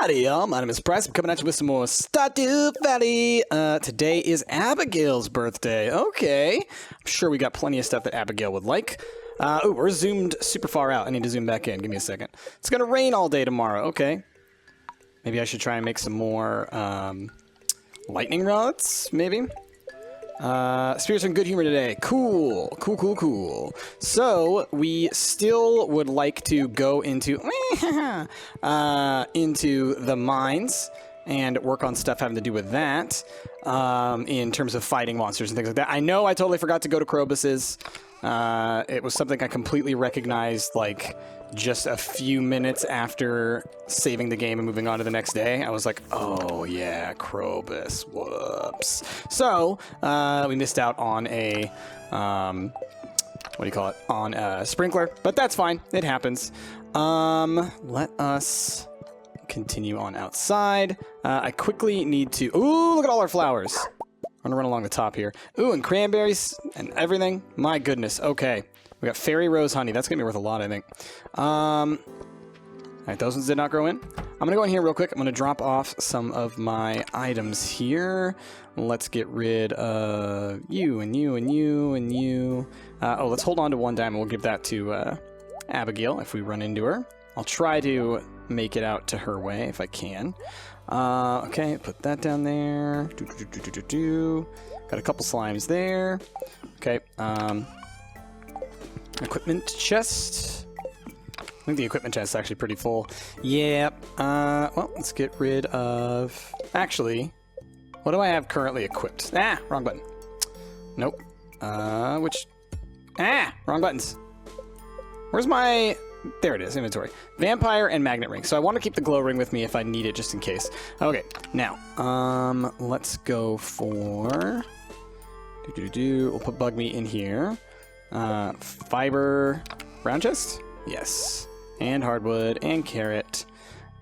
Howdy, y'all. My name is Bryce. I'm coming at you with some more Stardew Valley. Today is Abigail's birthday. Okay. I'm sure we got plenty of stuff that Abigail would like. Ooh, we're zoomed super far out. I need to zoom back in. Give me a second. It's going to rain all day tomorrow. Okay. Maybe I should try and make some more lightning rods, maybe? Spirits are in good humor today. Cool. Cool. So, we still would like to go into the mines and work on stuff having to do with that, in terms of fighting monsters and things like that. I know I totally forgot to go to Krobus's. It was something I completely recognized, like, just a few minutes after saving the game and moving on to the next day. I was like, oh yeah, Krobus, whoops. So, we missed out on a, what do you call it? On a sprinkler, but that's fine. It happens. Let us continue on outside. I quickly need to, ooh, look at all our flowers. I'm gonna run along the top here. Ooh, and cranberries and everything. My goodness. Okay. We got fairy rose honey. That's gonna be worth a lot, I think. All right, those ones did not grow in. I'm gonna go in here real quick. I'm gonna drop off some of my items here. Let's get rid of you and you and you and you. Oh, let's hold on to one diamond. We'll give that to Abigail if we run into her. I'll try to make it out to her way if I can. Okay, put that down there. Got a couple slimes there. Okay, equipment chest. I think the equipment chest is actually pretty full. Yep. Well, let's get rid of... Actually, what do I have currently equipped? Ah, wrong button. Nope. Wrong buttons. Where's my... There it is, inventory. Vampire and magnet ring. So I want to keep the glow ring with me if I need it, just in case. Okay, now, let's go for... We'll put bug meat in here. Fiber... Brown chest? Yes. And hardwood, and carrot.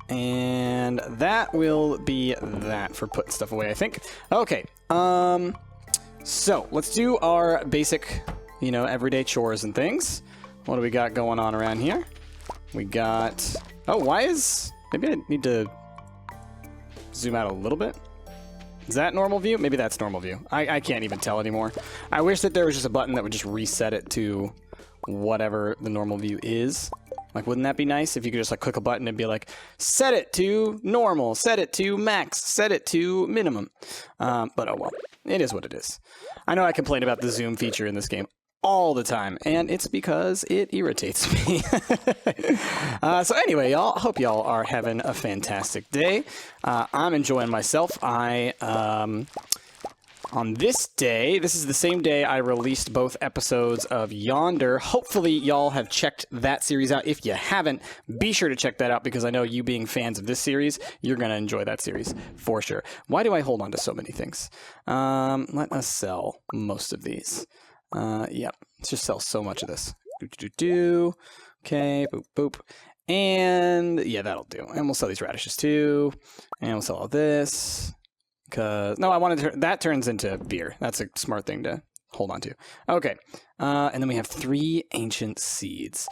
And that will be that for putting stuff away, I think. Okay, so, let's do our basic, everyday chores and things. What do we got going on around here? We got... Oh, why is... Maybe I need to zoom out a little bit. Is that normal view? Maybe that's normal view. I can't even tell anymore. I wish that there was just a button that would just reset it to whatever the normal view is. Like, wouldn't that be nice if you could just, like, click a button and be like, set it to normal, set it to max, set it to minimum. But oh well. It is what it is. I know I complain about the zoom feature in this game all the time, and it's because it irritates me. So anyway, y'all, hope y'all are having a fantastic day. I'm enjoying myself. On this day, this is the same day I released both episodes of Yonder. Hopefully, y'all have checked that series out. If you haven't, be sure to check that out, because I know you being fans of this series, you're going to enjoy that series for sure. Why do I hold on to so many things? Let us sell most of these. Yep, let's just sell so much of this. Okay, boop. And yeah, that'll do. And we'll sell these radishes too. And we'll sell all this. Because, no, I wanted to, that turns into beer. That's a smart thing to hold on to. Okay, and then we have 3 ancient seeds.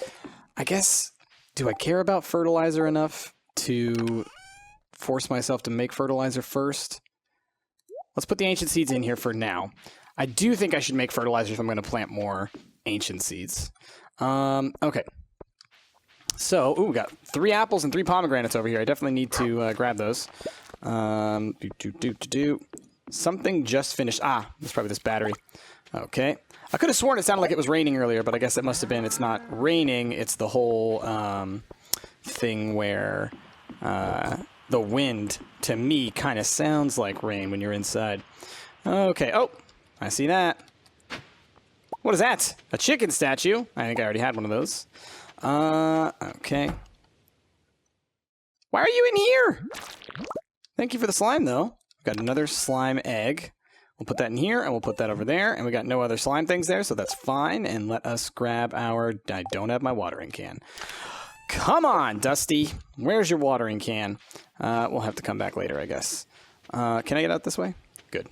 I guess, do I care about fertilizer enough to force myself to make fertilizer first? Let's put the ancient seeds in here for now. I do think I should make fertilizer if I'm going to plant more ancient seeds. Okay. So, ooh, we got 3 apples and 3 pomegranates over here. I definitely need to grab those. Something just finished. Ah, that's probably this battery. Okay. I could have sworn it sounded like it was raining earlier, but I guess it must have been. It's not raining. It's the whole thing where the wind, to me, kind of sounds like rain when you're inside. Okay. Oh, I see that. What is that? A chicken statue? I think I already had one of those. Okay. Why are you in here? Thank you for the slime, though. We've got another slime egg. We'll put that in here, and we'll put that over there. And we got no other slime things there, so that's fine. And let us grab our... I don't have my watering can. Come on, Dusty. Where's your watering can? We'll have to come back later, I guess. Can I get out this way? Good.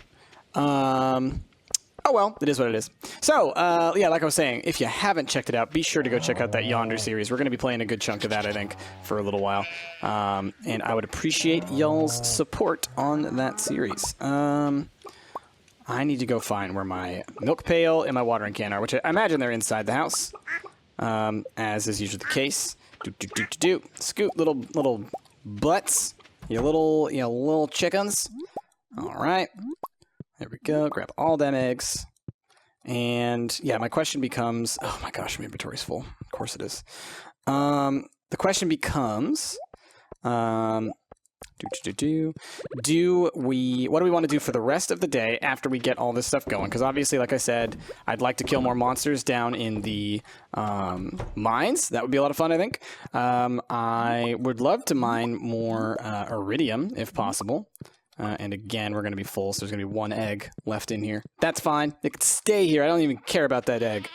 Oh well, it is what it is. So, yeah, like I was saying, if you haven't checked it out, be sure to go check out that Yonder series. We're going to be playing a good chunk of that, I think, for a little while. And I would appreciate y'all's support on that series. I need to go find where my milk pail and my watering can are, which I imagine they're inside the house, as is usually the case. Scoot, little butts, you little chickens. All right. There we go. Grab all them eggs. And yeah, my question becomes, oh my gosh, my inventory's full. Of course it is. The question becomes, what do we want to do for the rest of the day after we get all this stuff going? Because obviously, like I said, I'd like to kill more monsters down in the mines. That would be a lot of fun, I think. I would love to mine more iridium, if possible. And again, we're going to be full, so there's going to be one egg left in here. That's fine. It can stay here. I don't even care about that egg.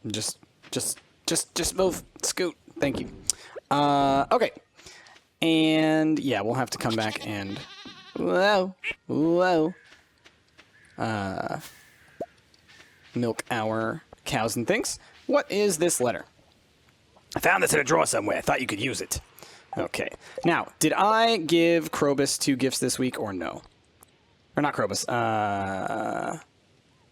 Just move. Scoot. Thank you. Okay. And yeah, we'll have to come back and milk our cows and things. What is this letter? I found this in a drawer somewhere. I thought you could use it. Okay. Now, did I give Krobus 2 gifts this week or no? Or not Krobus.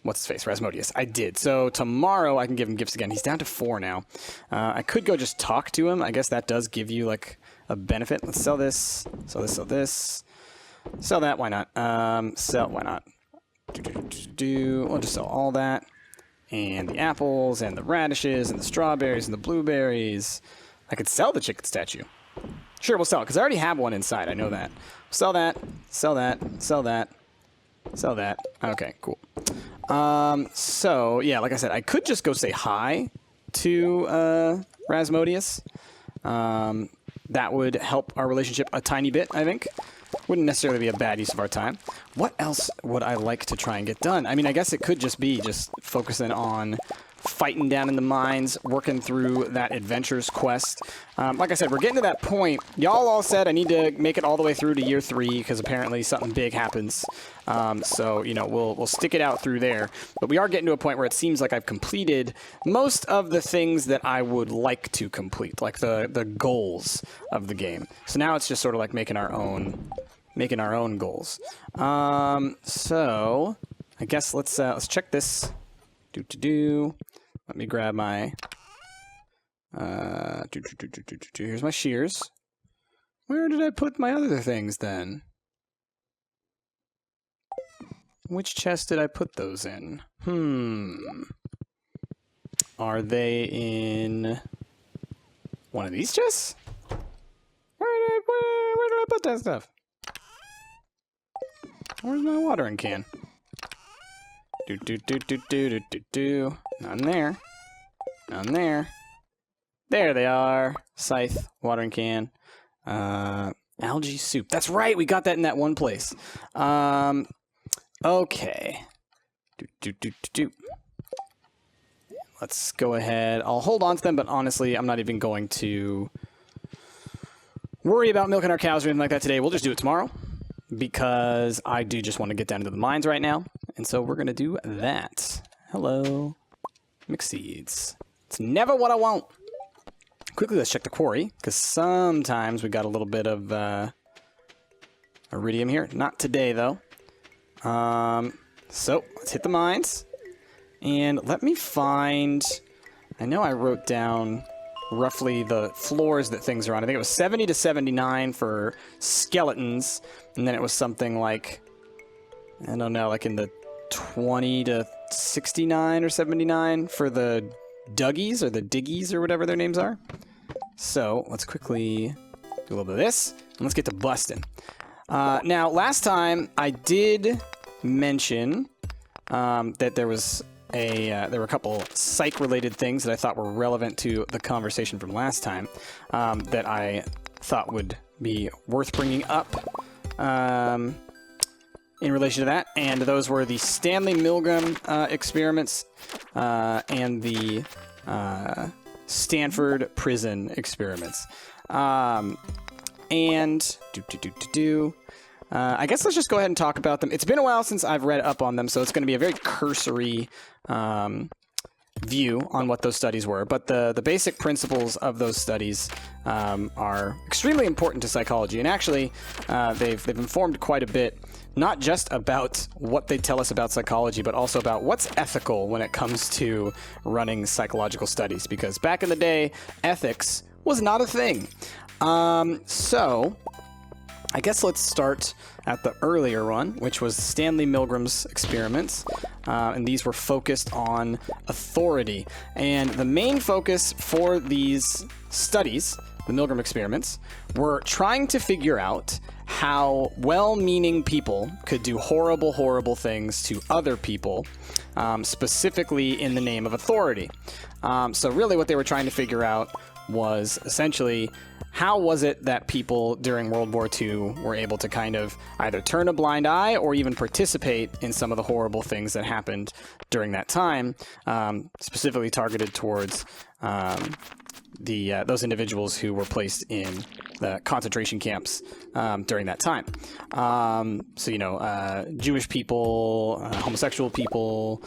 What's his face? Rasmodius. I did. So tomorrow I can give him gifts again. He's down to 4 now. I could go just talk to him. I guess that does give you like a benefit. Let's sell this. Sell this. Sell this. Sell that. Why not? Why not? We'll just sell all that. And the apples and the radishes and the strawberries and the blueberries. I could sell the chicken statue. Sure, we'll sell it, because I already have one inside. I know that. Sell that. Sell that. Sell that. Sell that. Okay, cool. So, yeah, like I said, I could just go say hi to Rasmodius. That would help our relationship a tiny bit, I think. Wouldn't necessarily be a bad use of our time. What else would I like to try and get done? I mean, I guess it could just be just focusing on fighting down in the mines, working through that adventures quest. Like I said, we're getting to that point. Y'all all said I need to make it all the way through to year 3 because apparently something big happens. So, you know, we'll stick it out through there. But we are getting to a point where it seems like I've completed most of the things that I would like to complete, like the goals of the game. So now it's just sort of like making our own goals. So I guess let's check this. Let me grab my here's my shears. Where did I put my other things then? Which chest did I put those in? Are they in one of these chests? Where did I put that stuff? Where's my watering can? Not in there. Not in there. There they are. Scythe, watering can, algae soup. That's right, we got that in that one place. Okay. Let's go ahead. I'll hold on to them, but honestly, I'm not even going to worry about milking our cows or anything like that today. We'll just do it tomorrow, because I do just want to get down to the mines right now. And so we're going to do that. Hello. Mixed seeds. It's never what I want. Quickly, let's check the quarry, because sometimes we got a little bit of iridium here. Not today, though. So let's hit the mines. And let me find... I know I wrote down roughly the floors that things are on. I think it was 70 to 79 for skeletons. And then it was something like... I don't know, like in the 20 to 69 or 79 for the Duggies or the Diggies or whatever their names are. So let's quickly do a little bit of this, and let's get to busting. Now, last time I did mention that there was there were a couple psych-related things that I thought were relevant to the conversation from last time that I thought would be worth bringing up. In relation to that, and those were the Stanley Milgram experiments and the Stanford prison experiments. And I guess let's just go ahead and talk about them. It's been a while since I've read up on them, so it's going to be a very cursory view on what those studies were. But the basic principles of those studies are extremely important to psychology. And actually, they've informed quite a bit, not just about what they tell us about psychology, but also about what's ethical when it comes to running psychological studies. Because back in the day, ethics was not a thing. So I guess let's start at the earlier one, which was Stanley Milgram's experiments. And these were focused on authority. And the main focus for these studies, the Milgram experiments, were trying to figure out how well-meaning people could do horrible, horrible things to other people, specifically in the name of authority. So really what they were trying to figure out was essentially, how was it that people during World War II were able to kind of either turn a blind eye or even participate in some of the horrible things that happened during that time, specifically targeted towards those individuals who were placed in the concentration camps during that time. Jewish people, homosexual people,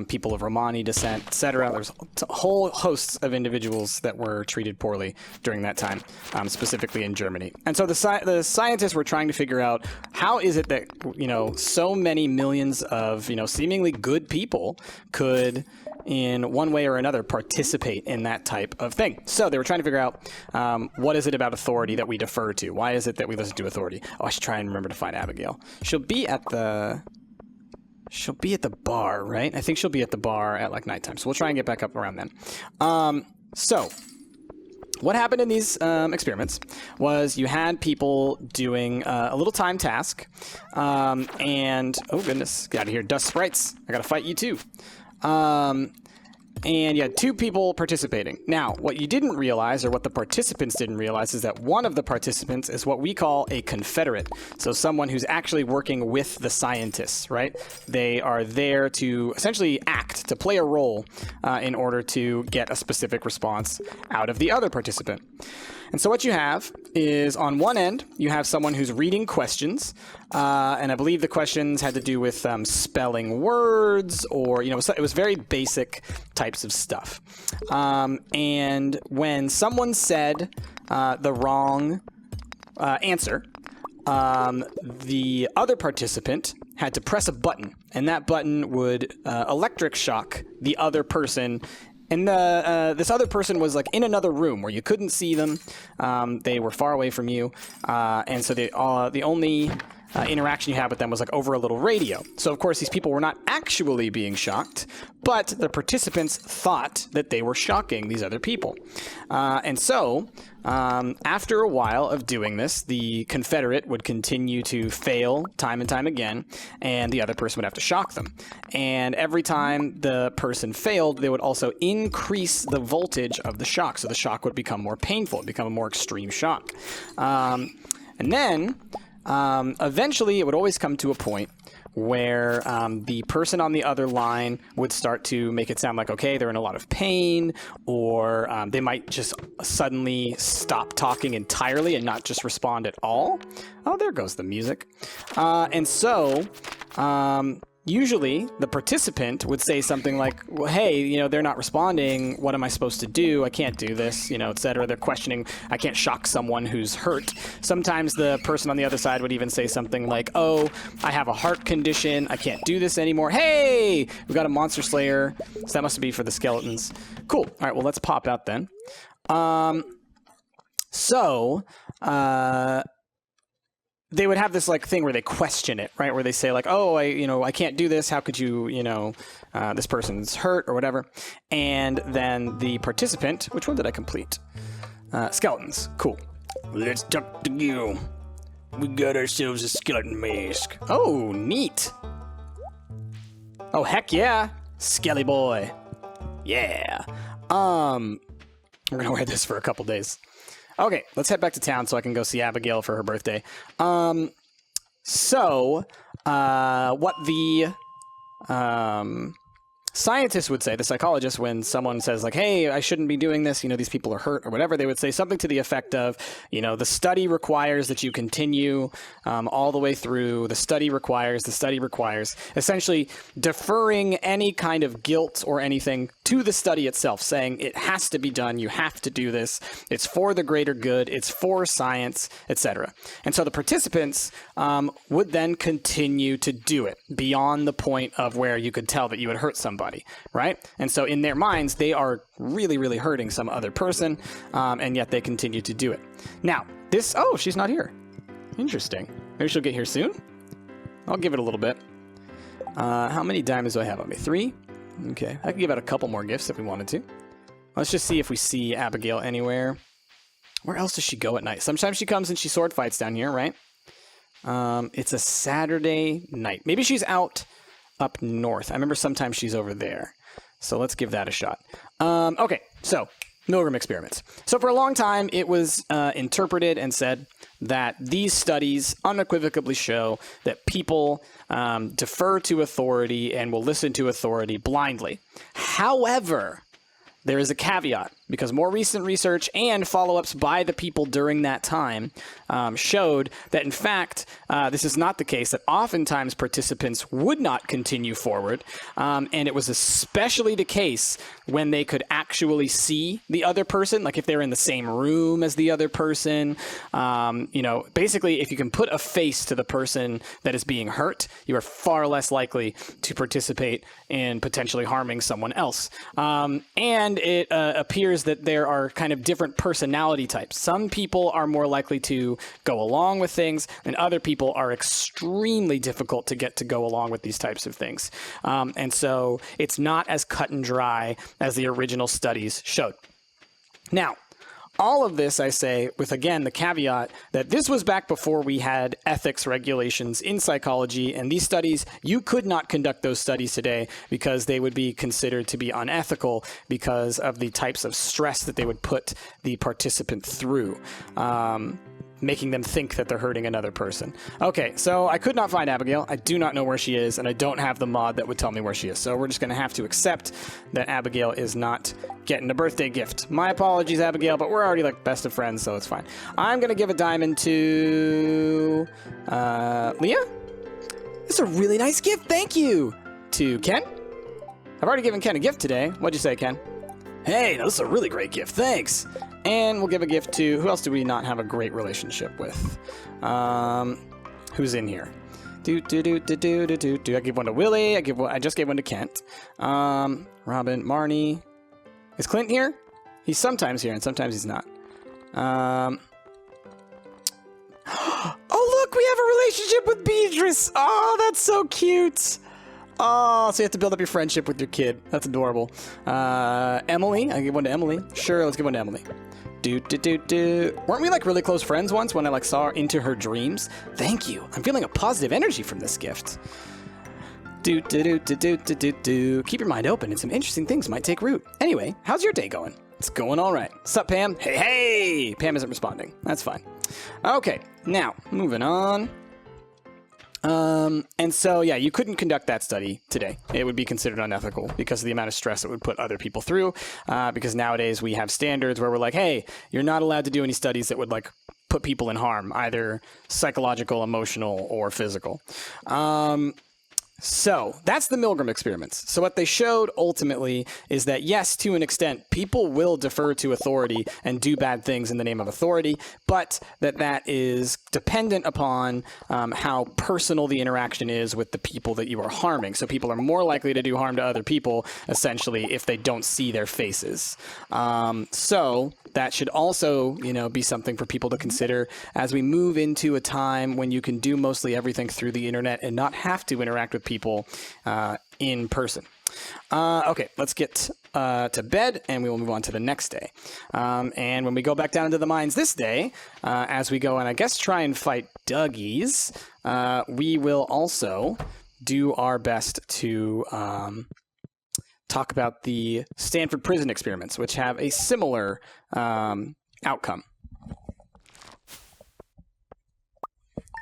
people of Romani descent, etc. There's a whole hosts of individuals that were treated poorly during that time, specifically in Germany. And so the scientists were trying to figure out, how is it that, so many millions of, seemingly good people could, in one way or another, participate in that type of thing. So they were trying to figure out, what is it about authority that we defer to? Why is it that we listen to authority? Oh, I should try and remember to find Abigail. She'll be at the bar, right? I think she'll be at the bar at like nighttime. So we'll try and get back up around then. So what happened in these experiments was you had people doing a little time task, and oh goodness, get out of here, dust sprites. I gotta fight you too. And you had two people participating. Now, what you didn't realize, or what the participants didn't realize, is that one of the participants is what we call a confederate. So someone who's actually working with the scientists, right? They are there to essentially act, to play a role in order to get a specific response out of the other participant. And so what you have is, on one end, you have someone who's reading questions, and I believe the questions had to do with spelling words, or, it was very basic types of stuff. And when someone said the wrong answer, the other participant had to press a button, and that button would electric shock the other person. And this other person was like in another room where you couldn't see them. They were far away from you. And so the only interaction you had with them was like over a little radio. So, of course, these people were not actually being shocked, but the participants thought that they were shocking these other people. And so, after a while of doing this, the confederate would continue to fail time and time again, and the other person would have to shock them. And every time the person failed, they would also increase the voltage of the shock, so the shock would become more painful, become a more extreme shock. And then, eventually, it would always come to a point where the person on the other line would start to make it sound like, okay, they're in a lot of pain, or they might just suddenly stop talking entirely and not just respond at all. Oh, there goes the music. And so usually the participant would say something like, well, hey, they're not responding. What am I supposed to do? I can't do this, etc. They're questioning, I can't shock someone who's hurt. Sometimes the person on the other side would even say something like, oh, I have a heart condition. I can't do this anymore. Hey, we got a monster slayer. So that must be for the skeletons. Cool. All right, well, let's pop out then. They would have this like thing where they question it, right? Where they say like, oh, I can't do this. How could you, this person's hurt or whatever. And then the participant, which one did I complete? Skeletons. Cool. Let's talk to you. We got ourselves a skeleton mask. Oh, neat. Oh, heck yeah. Skelly boy. Yeah. We're gonna wear this for a couple days. Okay, let's head back to town so I can go see Abigail for her birthday. What the scientists would say, the psychologists, when someone says like, hey, I shouldn't be doing this, these people are hurt or whatever, they would say something to the effect of, the study requires that you continue all the way through. The study requires, essentially deferring any kind of guilt or anything to the study itself, saying it has to be done, you have to do this, it's for the greater good, it's for science, etc. And so the participants would then continue to do it beyond the point of where you could tell that you had hurt somebody, right? And so in their minds, they are really, really hurting some other person, and yet they continue to do it. Now, oh, she's not here. Interesting. Maybe she'll get here soon? I'll give it a little bit. How many diamonds do I have on me? 3? Okay, I can give out a couple more gifts if we wanted to. Let's just see if we see Abigail anywhere. Where else does she go at night? Sometimes she comes and she sword fights down here, right? It's a Saturday night. Maybe she's out up north. I remember sometimes she's over there. So let's give that a shot. Okay, so Milgram experiments. So for a long time, it was interpreted and said that these studies unequivocally show that people defer to authority and will listen to authority blindly. However, there is a caveat, because more recent research and follow-ups by the people during that time showed that, in fact, this is not the case, that oftentimes participants would not continue forward, and it was especially the case when they could actually see the other person, like if they're in the same room as the other person. Basically, if you can put a face to the person that is being hurt, you are far less likely to participate in potentially harming someone else. And it appears that there are kind of different personality types. Some people are more likely to go along with things, and other people are extremely difficult to get to go along with these types of things. And so it's not as cut and dry as the original studies showed. Now, all of this, I say, with, again, the caveat that this was back before we had ethics regulations in psychology, and these studies, you could not conduct those studies today because they would be considered to be unethical because of the types of stress that they would put the participant through, making them think that they're hurting another person. Okay, so I could not find Abigail. I do not know where she is, and I don't have the mod that would tell me where she is. So we're just going to have to accept that Abigail is not getting a birthday gift. My apologies, Abigail, but we're already like best of friends, so it's fine. I'm going to give a diamond to Leah. It's a really nice gift. Thank you. To Ken. I've already given Ken a gift today. What'd you say, Ken? Hey, this is a really great gift. Thanks. And we'll give a gift to, who else do we not have a great relationship with? Who's in here? I give one to Willie. I just gave one to Kent. Robin, Marnie. Is Clint here? He's sometimes here and sometimes he's not. Oh, look, we have a relationship with Beatrice. Oh, that's so cute. Oh, so you have to build up your friendship with your kid. That's adorable. Emily. I give one to Emily. Sure, let's give one to Emily. Weren't we like really close friends once when I like saw her into her dreams? Thank you. I'm feeling a positive energy from this gift. Keep your mind open and some interesting things might take root. Anyway, how's your day going? It's going all right. Sup, Pam? Hey! Pam isn't responding. That's fine. Okay, now, moving on. And so, yeah, you couldn't conduct that study today. It would be considered unethical because of the amount of stress it would put other people through. Because nowadays we have standards where we're like, hey, you're not allowed to do any studies that would like put people in harm, either psychological, emotional, or physical. So that's the Milgram experiments. So what they showed ultimately is that, yes, to an extent, people will defer to authority and do bad things in the name of authority, but that is dependent upon how personal the interaction is with the people that you are harming. So people are more likely to do harm to other people, essentially, if they don't see their faces. So that should also, be something for people to consider as we move into a time when you can do mostly everything through the internet and not have to interact with people in person. Okay, let's get to bed and we will move on to the next day. And when we go back down into the mines this day, as we go and I guess try and fight Dougie's, we will also do our best to talk about the Stanford prison experiments, which have a similar outcome.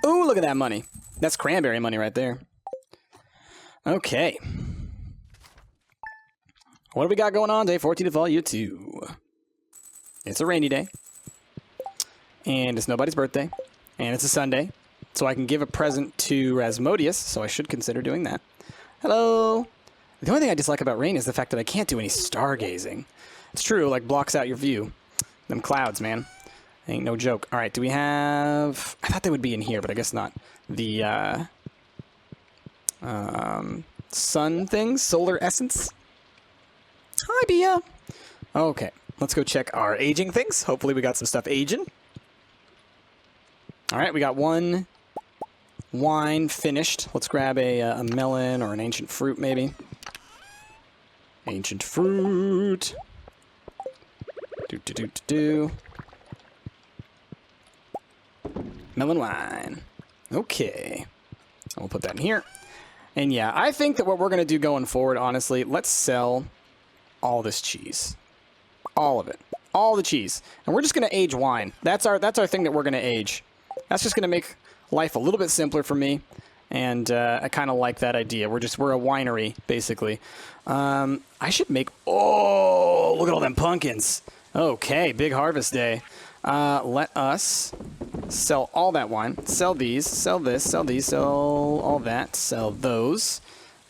Ooh, look at that money. That's cranberry money right there. Okay. What do we got going on? Day 14 of Volume 2. It's a rainy day. And it's nobody's birthday. And it's a Sunday. So I can give a present to Rasmodius, so I should consider doing that. Hello! The only thing I dislike about rain is the fact that I can't do any stargazing. It's true, like, blocks out your view. Them clouds, man. Ain't no joke. Alright, do we have... I thought they would be in here, but I guess not. The, sun things? Solar essence? Hi, Bia! Okay, let's go check our aging things. Hopefully we got some stuff aging. Alright, we got one wine finished. Let's grab a melon or an ancient fruit, maybe. Ancient fruit. Melon wine. Okay. I'll put that in here. And yeah, I think that what we're going to do going forward, honestly, let's sell all this cheese. All of it. All the cheese. And we're just going to age wine. That's our thing that we're going to age. That's just going to make life a little bit simpler for me. And I kind of like that idea. We're a winery, basically. I should make... Oh, look at all them pumpkins. Okay, big harvest day. Let us sell all that wine. Sell these. Sell this. Sell these. Sell all that. Sell those.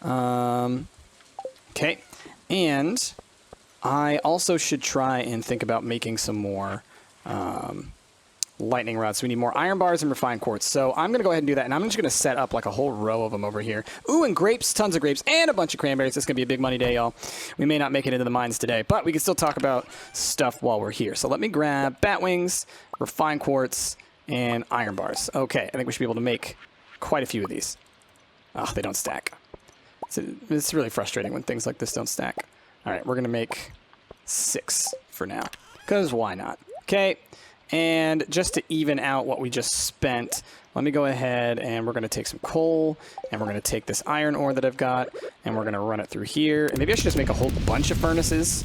Okay. And I also should try and think about making some more lightning rods. So we need more iron bars and refined quartz. So I'm going to go ahead and do that. And I'm just going to set up like a whole row of them over here. Ooh, and grapes. Tons of grapes. And a bunch of cranberries. It's going to be a big money day, y'all. We may not make it into the mines today, but we can still talk about stuff while we're here. So let me grab bat wings, refined quartz, and iron bars. Okay, I think we should be able to make quite a few of these. Oh, they don't stack. It's really frustrating when things like this don't stack. All right, we're going to make 6 for now, because why not? Okay, and just to even out what we just spent, let me go ahead and we're going to take some coal, and we're going to take this iron ore that I've got, and we're going to run it through here. And maybe I should just make a whole bunch of furnaces.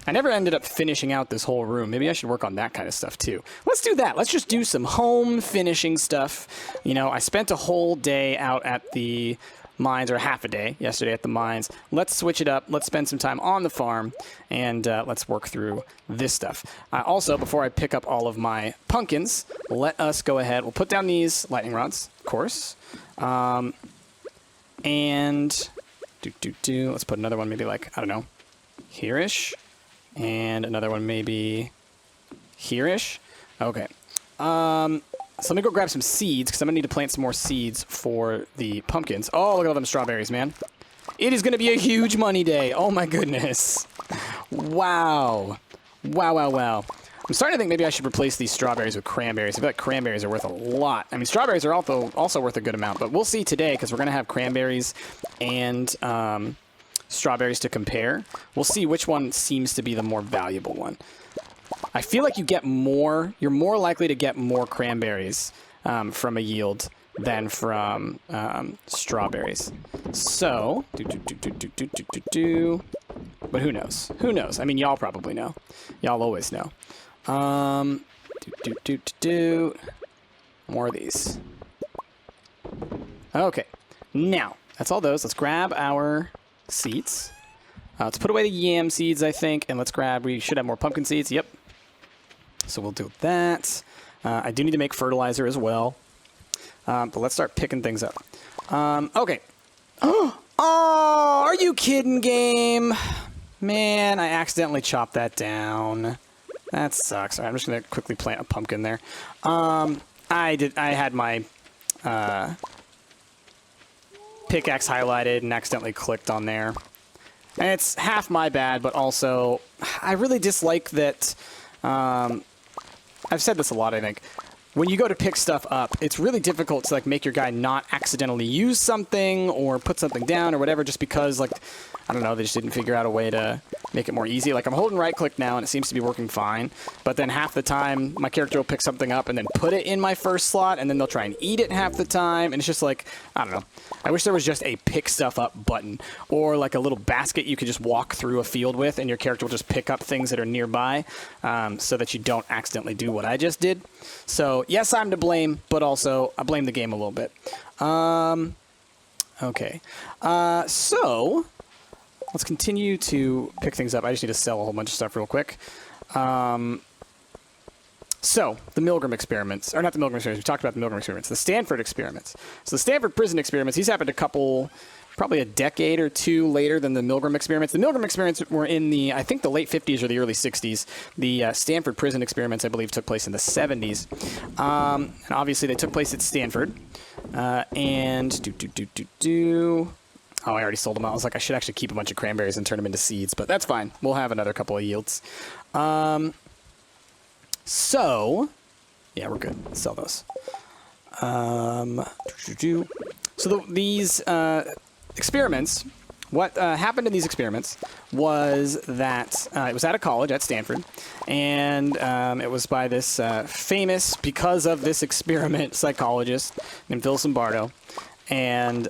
I never ended up finishing out this whole room. Maybe I should work on that kind of stuff too. Let's do that. Let's just do some home finishing stuff. You know, I spent a whole day out at the mines, or half a day yesterday at the mines. Let's switch it up. Let's spend some time on the farm, and let's work through this stuff. Also, before I pick up all of my pumpkins, let us go ahead. We'll put down these lightning rods, of course. And let's put another one maybe like, I don't know, here-ish. And another one maybe here-ish. Okay. So let me go grab some seeds, because I'm going to need to plant some more seeds for the pumpkins. Oh, look at all them strawberries, man. It is going to be a huge money day. Oh, my goodness. Wow. Wow, wow, wow. I'm starting to think maybe I should replace these strawberries with cranberries. I feel like cranberries are worth a lot. I mean, strawberries are also worth a good amount, but we'll see today, because we're going to have cranberries and strawberries to compare. We'll see which one seems to be the more valuable one. I feel like you're more likely to get more cranberries from a yield than from strawberries. So, but who knows? Who knows? I mean, y'all probably know. Y'all always know. More of these. Okay, now that's all those. Let's grab our seeds. Let's put away the yam seeds, I think, and let's grab, we should have more pumpkin seeds. Yep. So we'll do that. I do need to make fertilizer as well. But let's start picking things up. Okay. Oh, are you kidding, game? Man, I accidentally chopped that down. That sucks. All right, I'm just going to quickly plant a pumpkin there. I had my pickaxe highlighted and accidentally clicked on there. And it's half my bad, but also I really dislike that. I've said this a lot, I think. When you go to pick stuff up, it's really difficult to like make your guy not accidentally use something or put something down or whatever, just because, like, I don't know, they just didn't figure out a way to make it more easy. Like, I'm holding right click now and it seems to be working fine, but then half the time my character will pick something up and then put it in my first slot, and then they'll try and eat it half the time, and it's just like, I don't know. I wish there was just a pick stuff up button, or like a little basket you could just walk through a field with and your character will just pick up things that are nearby, so that you don't accidentally do what I just did. So yes, I'm to blame, but also I blame the game a little bit. Okay. So let's continue to pick things up. I just need to sell a whole bunch of stuff real quick. So, the Milgram experiments, or not the Milgram experiments, we talked about the Milgram experiments, the Stanford experiments. So the Stanford prison experiments, these happened probably a decade or two later than the Milgram experiments. The Milgram experiments were in I think the late 50s or the early 60s. The Stanford prison experiments, I believe, took place in the 70s. And obviously they took place at Stanford. Oh, I already sold them out. I was like, I should actually keep a bunch of cranberries and turn them into seeds, but that's fine. We'll have another couple of yields. So, yeah, we're good. Let's sell those. So these experiments, what happened in these experiments was that it was at a college at Stanford, and it was by this famous, because of this experiment, psychologist named Phil Zimbardo, and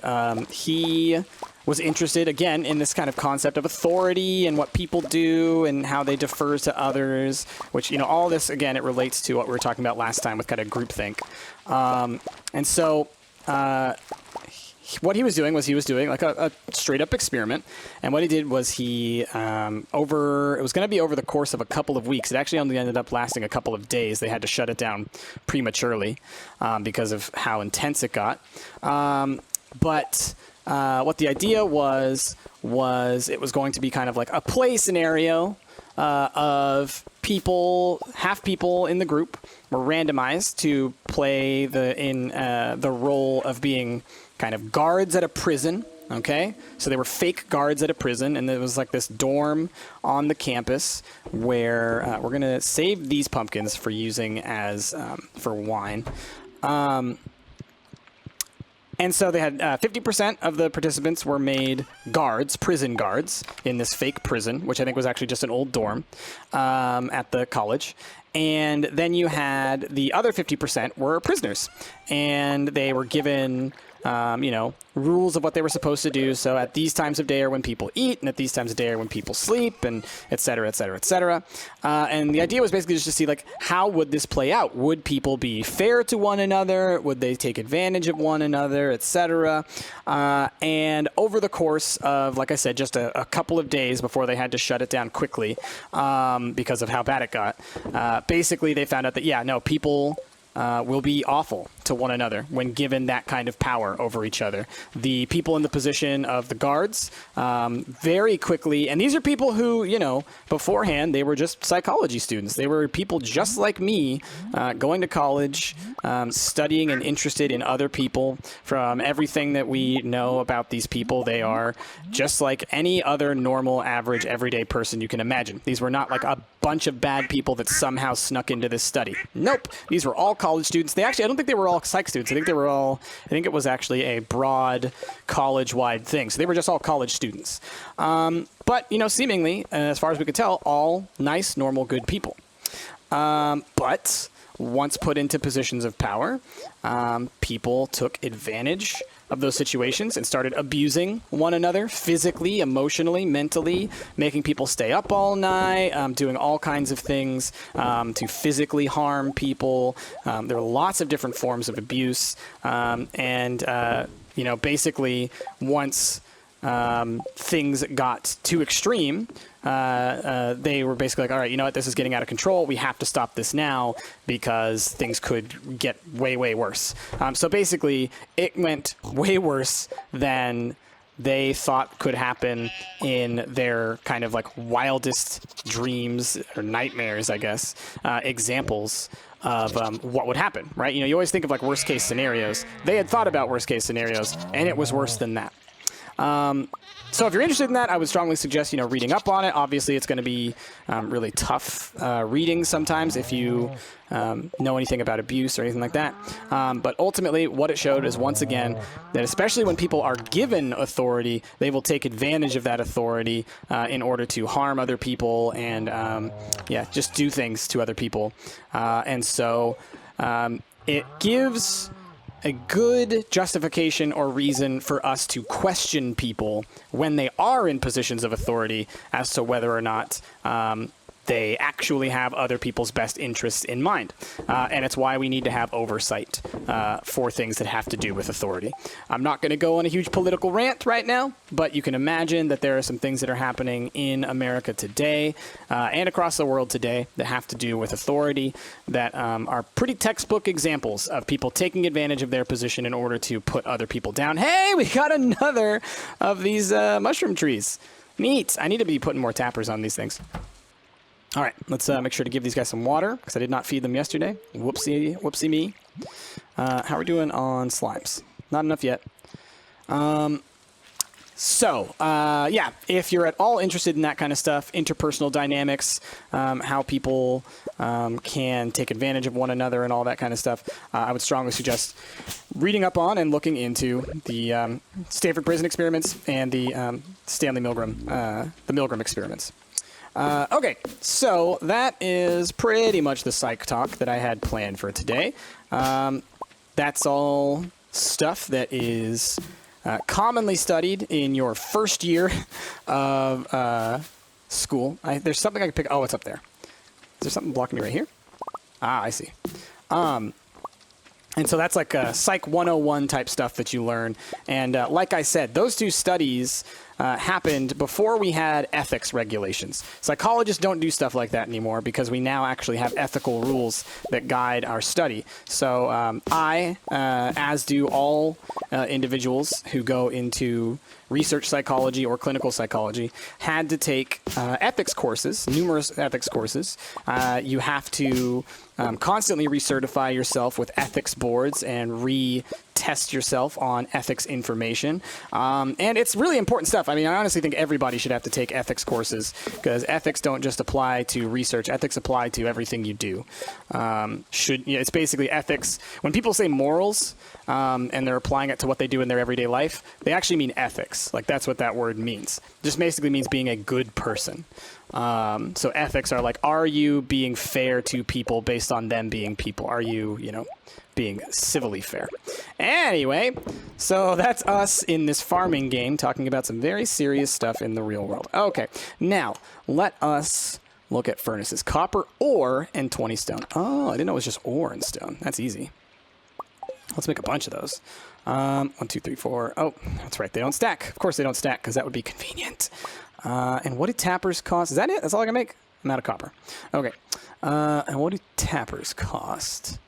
he was interested, again, in this kind of concept of authority and what people do and how they defer to others, which, all this, again, it relates to what we were talking about last time with kind of groupthink. And so what he was doing was like a straight-up experiment. And what he did was it was going to be over the course of a couple of weeks. It actually only ended up lasting a couple of days. They had to shut it down prematurely because of how intense it got. But what the idea was it was going to be kind of like a play scenario of half people in the group were randomized to play the role of being kind of guards at a prison. Okay, so they were fake guards at a prison, and there was like this dorm on the campus where we're gonna save these pumpkins for using as for wine. And so they had 50% of the participants were made guards, prison guards, in this fake prison, which I think was actually just an old dorm at the college. And then you had the other 50% were prisoners, and they were given rules of what they were supposed to do. So at these times of day are when people eat, and at these times of day are when people sleep, and et cetera, et cetera, et cetera. And the idea was basically just to see, like, how would this play out? Would people be fair to one another? Would they take advantage of one another, et cetera? And over the course of, like I said, just a couple of days before they had to shut it down quickly because of how bad it got, basically they found out that, people will be awful to one another when given that kind of power over each other. The people in the position of the guards very quickly, and these are people who, beforehand, they were just psychology students. They were people just like me, going to college, studying and interested in other people. From everything that we know about these people, they are just like any other normal, average, everyday person you can imagine. These were not like a bunch of bad people that somehow snuck into this study. Nope. These were all college students. I don't think they were all psych students. I think it was actually a broad college-wide thing. So they were just all college students. But, seemingly, as far as we could tell, all nice, normal, good people. But once put into positions of power, people took advantage of those situations and started abusing one another physically, emotionally, mentally, making people stay up all night, doing all kinds of things to physically harm people. There were lots of different forms of abuse. Basically, once things got too extreme, they were basically like, all right, you know what, this is getting out of control. We have to stop this now because things could get way, way worse. So basically, it went way worse than they thought could happen in their kind of like wildest dreams or nightmares, I guess, examples of what would happen, right? You always think of like worst case scenarios. They had thought about worst case scenarios, and it was worse than that. So if you're interested in that, I would strongly suggest, reading up on it. Obviously, it's going to be really tough reading sometimes if you know anything about abuse or anything like that. But ultimately, what it showed is, once again, that especially when people are given authority, they will take advantage of that authority in order to harm other people and, just do things to other people. And so it gives a good justification or reason for us to question people when they are in positions of authority as to whether or not they actually have other people's best interests in mind. And it's why we need to have oversight for things that have to do with authority. I'm not going to go on a huge political rant right now, but you can imagine that there are some things that are happening in America today and across the world today that have to do with authority that are pretty textbook examples of people taking advantage of their position in order to put other people down. Hey, we got another of these mushroom trees. Neat. I need to be putting more tappers on these things. All right, let's make sure to give these guys some water because I did not feed them yesterday. Whoopsie me. How are we doing on slimes? Not enough yet. Yeah, if you're at all interested in that kind of stuff, interpersonal dynamics, how people can take advantage of one another and all that kind of stuff, I would strongly suggest reading up on and looking into the Stanford prison experiments and the the Milgram experiments. Okay, so that is pretty much the psych talk that I had planned for today. That's all stuff that is commonly studied in your first year of school. There's something I can pick. Oh, it's up there. Is there something blocking me right here? Ah, I see. And so that's like Psych 101 type stuff that you learn. And like I said, those two studies happened before we had ethics regulations. Psychologists don't do stuff like that anymore because we now actually have ethical rules that guide our study. So I, as do all individuals who go into research psychology or clinical psychology, had to take ethics courses, numerous ethics courses. You have to constantly recertify yourself with ethics boards and retest yourself on ethics information. And it's really important stuff. I mean, I honestly think everybody should have to take ethics courses because ethics don't just apply to research. Ethics apply to everything you do. It's basically ethics. When people say morals and they're applying it to what they do in their everyday life, they actually mean ethics. Like that's what that word means. It just basically means being a good person. So ethics are like, are you being fair to people based on them being people? Are you, being civilly fair? Anyway, so that's us in this farming game talking about some very serious stuff in the real world. Okay, now let us look at furnaces. Copper, ore, and 20 stone. Oh, I didn't know it was just ore and stone. That's easy. Let's make a bunch of those. 1, 2, 3, 4. Oh, that's right. They don't stack. Of course they don't stack because that would be convenient. And what do tappers cost? Is that it? That's all I can make? I'm out of copper. Okay. And what do tappers cost?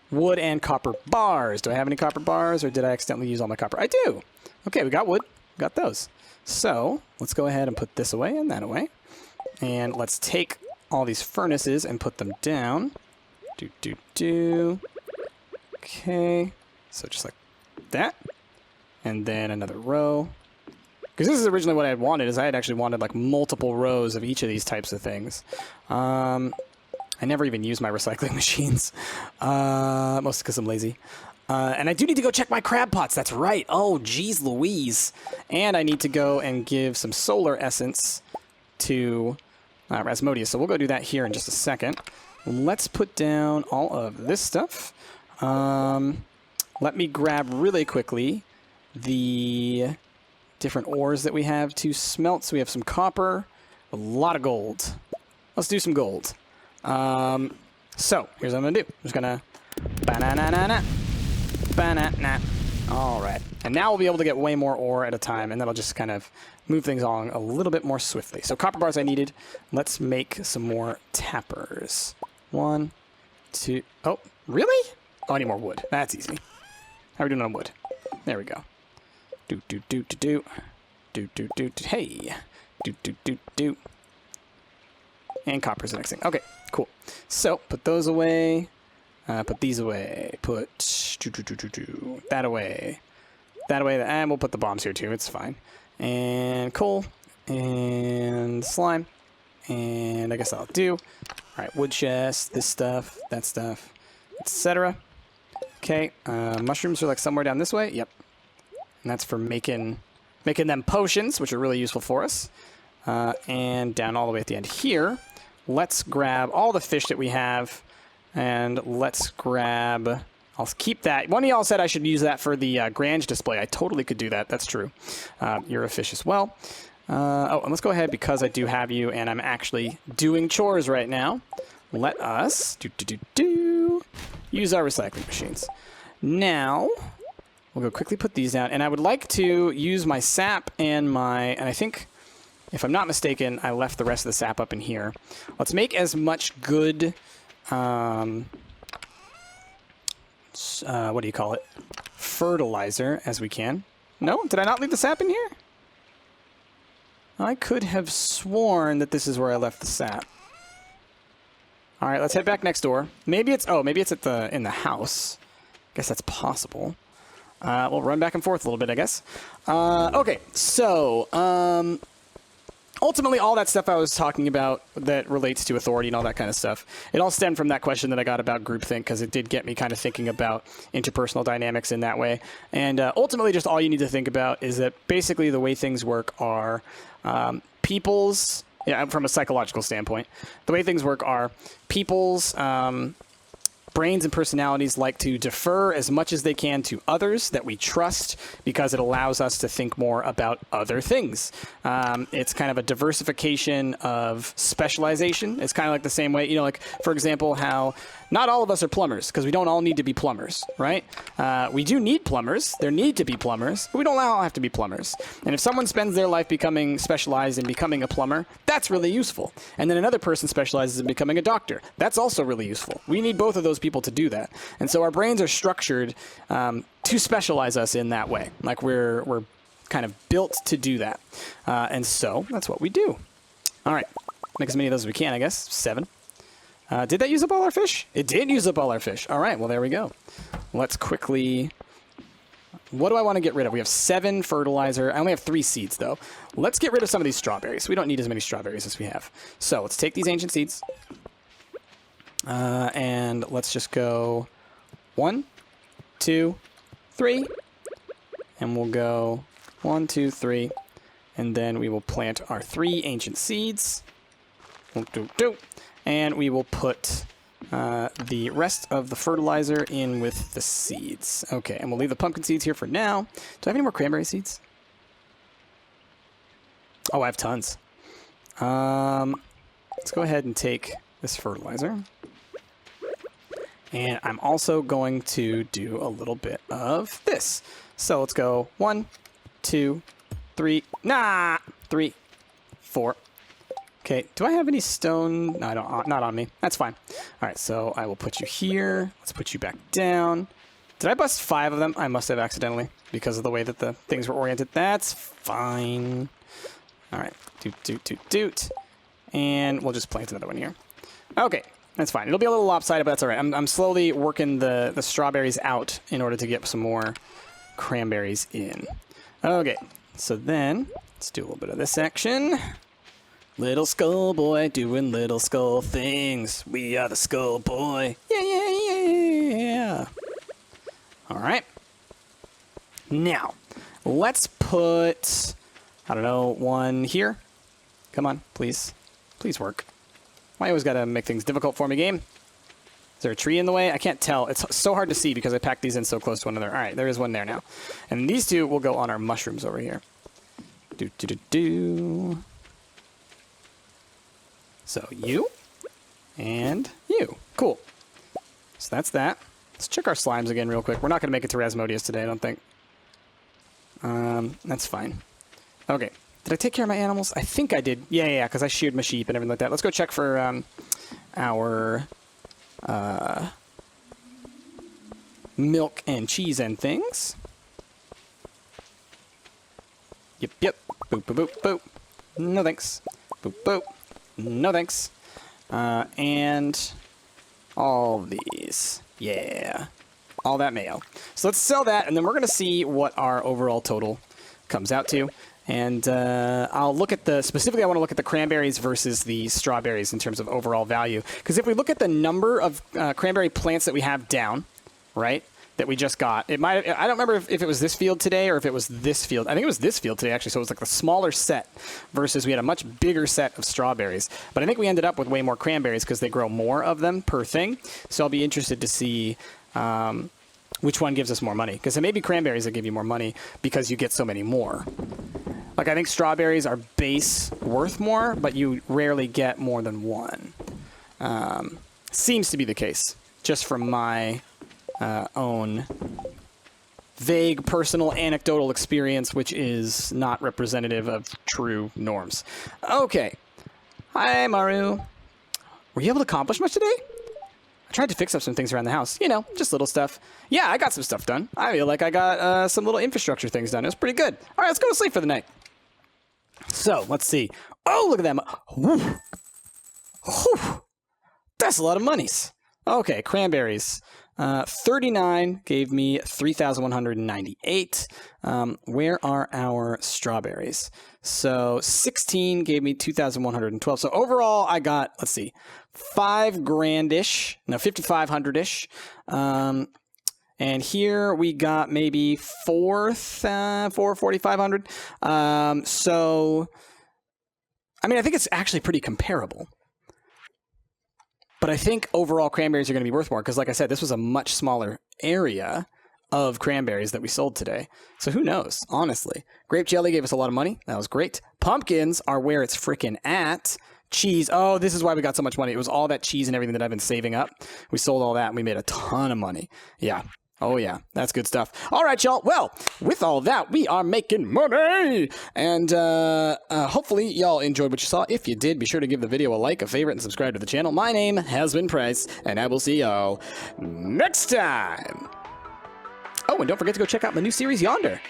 Wood and copper bars. Do I have any copper bars or did I accidentally use all my copper? I do. Okay, we got wood. Got those. So let's go ahead and put this away and that away. And let's take all these furnaces and put them down. Okay. So just like that. And then another row. Because this is originally what I had wanted, is I had actually wanted like multiple rows of each of these types of things. I never even use my recycling machines, mostly because I'm lazy. And I do need to go check my crab pots, that's right. Oh, geez Louise. And I need to go and give some solar essence to Rasmodius. So we'll go do that here in just a second. Let's put down all of this stuff. Let me grab really quickly the different ores that we have to smelt. So we have some copper, a lot of gold. Let's do some gold. So here's what I'm gonna do. I'm just gonna banana. All right, and now we'll be able to get way more ore at a time, and that'll just kind of move things along a little bit more swiftly. So copper bars I needed. Let's make some more tappers. 1, 2. Oh, really? Oh, I need more wood. That's easy. How are we doing on wood? There we go. Hey. And copper's the next thing. Okay, cool. So put those away. Put these away. Put that away. That away. And we'll put the bombs here too. It's fine. And coal. And slime. And I guess that'll do. Alright, wood chest. This stuff. That stuff. Etc. Okay. Mushrooms are like somewhere down this way. Yep. And that's for making them potions, which are really useful for us. And down all the way at the end here. Let's grab all the fish that we have, and let's grab... I'll keep that. One of y'all said I should use that for the Grange display. I totally could do that. That's true. You're a fish as well. Oh, and let's go ahead because I do have you and I'm actually doing chores right now. Let us use our recycling machines. Now, we'll go quickly put these down. And I would like to use my sap and I think, if I'm not mistaken, I left the rest of the sap up in here. Let's make as much good, what do you call it? Fertilizer as we can. No? Did I not leave the sap in here? I could have sworn that this is where I left the sap. All right, let's head back next door. Maybe it's in the house. Guess that's possible. We'll run back and forth a little bit, I guess. Okay, so ultimately, all that stuff I was talking about that relates to authority and all that kind of stuff, it all stemmed from that question that I got about groupthink, because it did get me kind of thinking about interpersonal dynamics in that way. And ultimately, just all you need to think about is that basically the way things work are people's, from a psychological standpoint, the way things work are people's brains and personalities like to defer as much as they can to others that we trust because it allows us to think more about other things. It's kind of a diversification of specialization. It's kind of like the same way, like, for example, how not all of us are plumbers because we don't all need to be plumbers, right? We do need plumbers. There need to be plumbers, but we don't all have to be plumbers. And if someone spends their life becoming specialized in becoming a plumber, that's really useful. And then another person specializes in becoming a doctor. That's also really useful. We need both of those people to do that. And so our brains are structured to specialize us in that way. Like we're kind of built to do that. And so that's what we do. All right. Make as many of those as we can, I guess. 7. Did that use up all our fish? It did use up all our fish. All right, well, there we go. Let's quickly... What do I want to get rid of? We have 7 fertilizer. I only have 3 seeds, though. Let's get rid of some of these strawberries. We don't need as many strawberries as we have. So let's take these ancient seeds. And let's just go 1, 2, 3. And we'll go 1, 2, 3. And then we will plant our 3 ancient seeds. And we will put the rest of the fertilizer in with the seeds. Okay, and we'll leave the pumpkin seeds here for now. Do I have any more cranberry seeds? Oh, I have tons. Let's go ahead and take this fertilizer. And I'm also going to do a little bit of this. So let's go 1, 2, 3. 3, 4. Okay, do I have any stone? No, I don't. Not on me. That's fine. All right, so I will put you here. Let's put you back down. Did I bust 5 of them? I must have accidentally because of the way that the things were oriented. That's fine. All right, doot. And we'll just plant another one here. Okay, that's fine. It'll be a little lopsided, but that's all right. I'm slowly working the strawberries out in order to get some more cranberries in. Okay, so then let's do a little bit of this action. Little skull boy doing little skull things. We are the skull boy. Yeah. All right. Now, let's put, I don't know, 1 here. Come on, please. Please work. Why you always got to make things difficult for me, game? Is there a tree in the way? I can't tell. It's so hard to see because I packed these in so close to one another. All right, there is one there now. And these 2 will go on our mushrooms over here. So you and you. Cool. So that's that. Let's check our slimes again real quick. We're not going to make it to Rasmodius today, I don't think. That's fine. Okay. Did I take care of my animals? I think I did. Yeah, because I sheared my sheep and everything like that. Let's go check for our milk and cheese and things. Yep. Boop. No thanks. Boop. No thanks. And all these. Yeah. All that mayo. So let's sell that, and then we're going to see what our overall total comes out to. And I'll look at specifically I want to look at the cranberries versus the strawberries in terms of overall value. Because if we look at the number of cranberry plants that we have down, right, that we just got, I don't remember if it was this field today or if it was this field. I think it was this field today, actually, so it was like the smaller set versus we had a much bigger set of strawberries. But I think we ended up with way more cranberries because they grow more of them per thing. So I'll be interested to see which one gives us more money. Because it may be cranberries that give you more money because you get so many more. Like, I think strawberries are base worth more, but you rarely get more than one. Seems to be the case, just from my own vague personal anecdotal experience, which is not representative of true norms. Okay. Hi, Maru. Were you able to accomplish much today? I tried to fix up some things around the house. You know, just little stuff. Yeah, I got some stuff done. I feel like I got some little infrastructure things done. It was pretty good. All right, let's go to sleep for the night. So, let's see. Oh, look at them. Whew. Whew. That's a lot of monies. Okay, cranberries. 39 gave me 3,198. Where are our strawberries? So 16 gave me 2,112. So overall, I got, let's see, $5,000-ish. No, 5,500-ish. And here we got maybe 4,500. So, I mean, I think it's actually pretty comparable. But I think overall cranberries are going to be worth more because, like I said, this was a much smaller area of cranberries that we sold today. So who knows, honestly. Grape jelly gave us a lot of money. That was great. Pumpkins are where it's freaking at. Cheese. Oh, this is why we got so much money. It was all that cheese and everything that I've been saving up. We sold all that and we made a ton of money. Yeah. Oh, yeah. That's good stuff. All right, y'all. Well, with all that, we are making money. And hopefully y'all enjoyed what you saw. If you did, be sure to give the video a like, a favorite, and subscribe to the channel. My name has been Price, and I will see y'all next time. Oh, and don't forget to go check out my new series, Yonder.